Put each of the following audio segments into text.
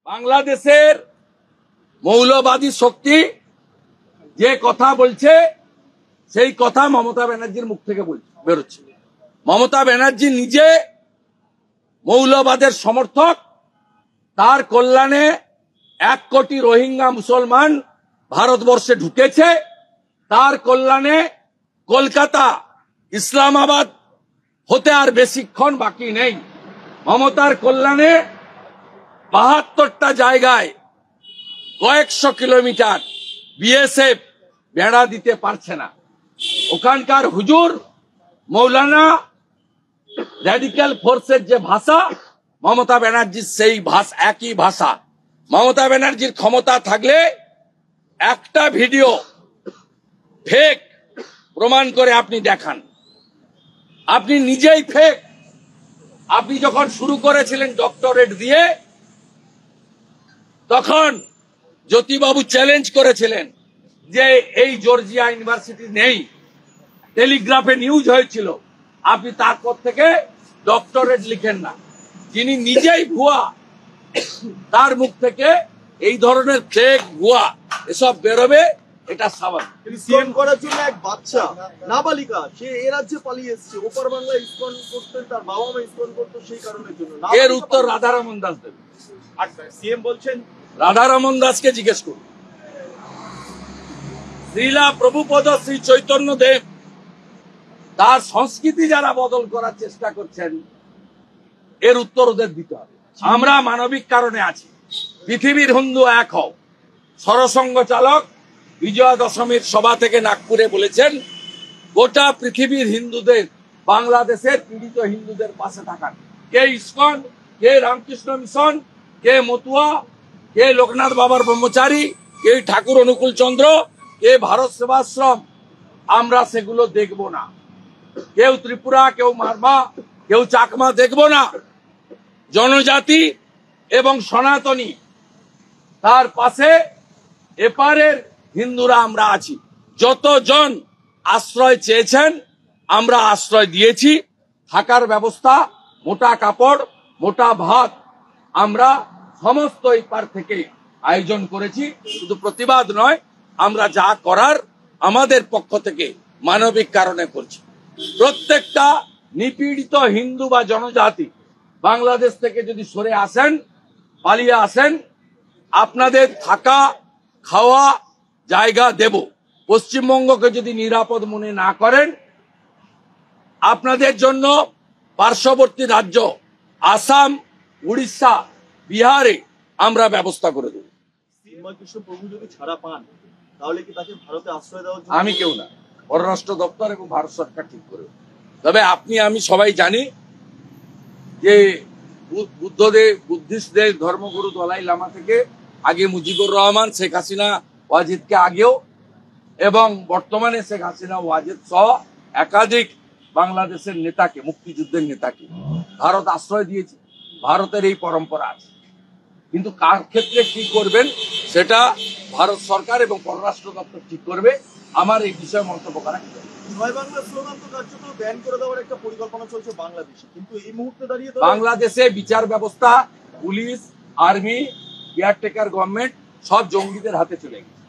বাংলাদেশের মৌলবাদী শক্তি যে কথা বলছে সেই কথা মমতা ব্যানার্জির মুখ থেকে বেরোচ্ছে। মমতা ব্যানার্জি নিজে মৌলবাদের সমর্থক, তার কল্যাণে 1 কোটি রোহিঙ্গা মুসলমান ভারতবর্ষে ঢুকেছে, তার কল্যাণে কলকাতা ইসলামাবাদ হতে আর বেশিক্ষণ বাকি নেই। মমতার কল্যাণে 72টা জায়গায় কয়েকশো কিলোমিটার বিএসএফ বেড়া দিতে পারছে না। ওখানকার হুজুর মৌলানা র্যাডিক্যাল ফোর্সের যে ভাষা, মমতা ব্যানার্জির সেই ভাষা, একই ভাষা। মমতা ব্যানার্জির ক্ষমতা থাকলে একটা ভিডিও ফেক প্রমাণ করে আপনি দেখান। আপনি নিজেই ফেক। আপনি যখন শুরু করেছিলেন ডক্টরেট দিয়ে, তখন জ্যোতিবাবু চ্যালেঞ্জ করেছিলেন যে এই জর্জিয়া ইউনিভার্সিটি নেই, টেলিগ্রাফে নিউজ হয়েছিল। আপনি তারপর থেকে ডক্টরেট লিখেন না। যিনি নিজেই ভুয়া, তার মুখ থেকে এই ধরনের ফেক ভুয়া এসব বেরোবে, এটা স্বাভাবিক। সিএম করার জন্য এক বাচ্চা নাবালিকা, সে এ রাজ্যে পালিয়ে এসেছে, ওপার বাংলায় ইসকন করতেন, তার বাবা মা ইসকন করতো, সেই কারণের জন্য। এর উত্তর রাধারমন দাস দেবে। সিএম বলছেন, রাধারমন দাসকে জিজ্ঞেস করুন। শ্রীলা প্রভুপদ শ্রী চৈতন্য দেব তার সংস্কৃতি যারা বদল করার চেষ্টা করছেন, এর উত্তর ওদের দিতে হবে। আমরা মানবিক কারণে আছি। পৃথিবীর হিন্দু এক হও। সরসংঘ চালক বিজয়া দশমীর সভা থেকে নাগপুরে বলেছেন, গোটা পৃথিবীর হিন্দুদের, বাংলাদেশের পীড়িত হিন্দুদের পাশে থাকান। কে ইসকন, কে রামকৃষ্ণ মিশন, কে মতুয়া, কে লোকনাথ বাবার ব্রহ্মচারী, কে ঠাকুর অনুকূল চন্দ্র, কে ভারত সেবাশ্রম, আমরা সেগুলো দেখব না। কেউ ত্রিপুরা, কেউ মারমা, কেউ চাকমা দেখব না। জনজাতি এবং সনাতনী, তার পাশে এপারের হিন্দুরা আমরা আছি। যতজন আশ্রয় চেয়েছেন আমরা আশ্রয় দিয়েছি। থাকার ব্যবস্থা, মোটা কাপড়, মোটা ভাত আমরা সমস্ত এপার থেকে আয়োজন করেছি। শুধু প্রতিবাদ নয়, আমরা যা করার আমাদের পক্ষ থেকে মানবিক কারণে করছি। প্রত্যেকটা নিপীড়িত হিন্দু বা জনজাতি বাংলাদেশ থেকে যদি সরে আসেন, পালিয়ে আসেন, আপনাদের থাকা খাওয়া জায়গা দেব। পশ্চিমবঙ্গকে যদি নিরাপদ মনে না করেন, আপনাদের জন্য পার্শ্ববর্তী রাজ্য আসাম, উড়িষ্যা, বিহারে আমরা ব্যবস্থা করে দেব। কৃষ্ণ প্রভু যদি ছাড়া পান, তাহলে কি তাকে ভারতে আশ্রয় দেওয়া? আমি কেউ না, পররাষ্ট্র দপ্তর এবং ভারত সরকার ঠিক করবে। তবে আপনি আমি সবাই জানি যে বুদ্ধিস্টদের ধর্মগুরু দলাই লামা থেকে আগে মুজিবুর রহমান, শেখ হাসিনা ওয়াজিদকে আগেও, এবং বর্তমানে শেখ হাসিনা ওয়াজিদ সহ একাধিক বাংলাদেশের নেতাকে, মুক্তিযুদ্ধের নেতাকে ভারত আশ্রয় দিয়েছে। ভারতের এই পরম্পরা আছে। কিন্তু কার ক্ষেত্রে কি করবেন সেটা ভারত সরকার এবং পররাষ্ট্র দপ্তর ঠিক করবে। আমার এই বিষয়ে মন্তব্য করা কি? জয় বাংলা স্লোগান তো কার্যত ব্যান করে দেওয়ার একটা পরিকল্পনা চলছে বাংলাদেশে, কিন্তু এই মুহূর্তে দাঁড়িয়ে বাংলাদেশে বিচার ব্যবস্থা, পুলিশ, আর্মি, কেয়ারটেকার গভর্নমেন্ট সব জঙ্গিদের হাতে চলে গেছে।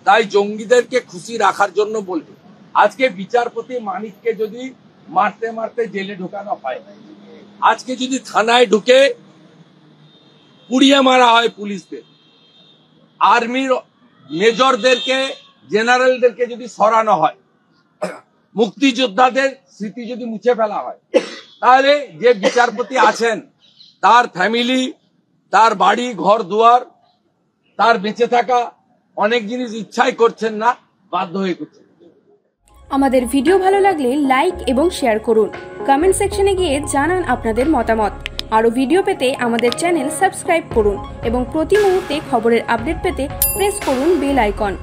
তাই জঙ্গিদেরকে খুশি রাখার জন্য বলবে, আজকে বিচারপতি মানিককে যদি মারতে মারতে জেলে ঢোকানো হয়, আজকে যদি থানায় ঢুকে পুড়িয়ে মারা হয় পুলিশদের, আর্মির মেজরদেরকে, জেনারেলদেরকে যদি সরানো হয়, মুক্তিযোদ্ধাদের স্মৃতি যদি মুছে ফেলা হয়, তাহলে যে বিচারপতি আছেন তার ফ্যামিলি, তার বাড়ি ঘর দুয়ার, তার বেঁচে থাকা অনেক জিনিস ইচ্ছাই করছেন না, বাধ্য হয়ে করছেন। আমাদের ভিডিও ভালো লাগলে লাইক এবং শেয়ার করুন। কমেন্ট সেকশনে গিয়ে জানান আপনাদের মতামত। আরও ভিডিও পেতে আমাদের চ্যানেল সাবস্ক্রাইব করুন এবং প্রতি মুহূর্তে খবরের আপডেট পেতে প্রেস করুন বেল আইকন।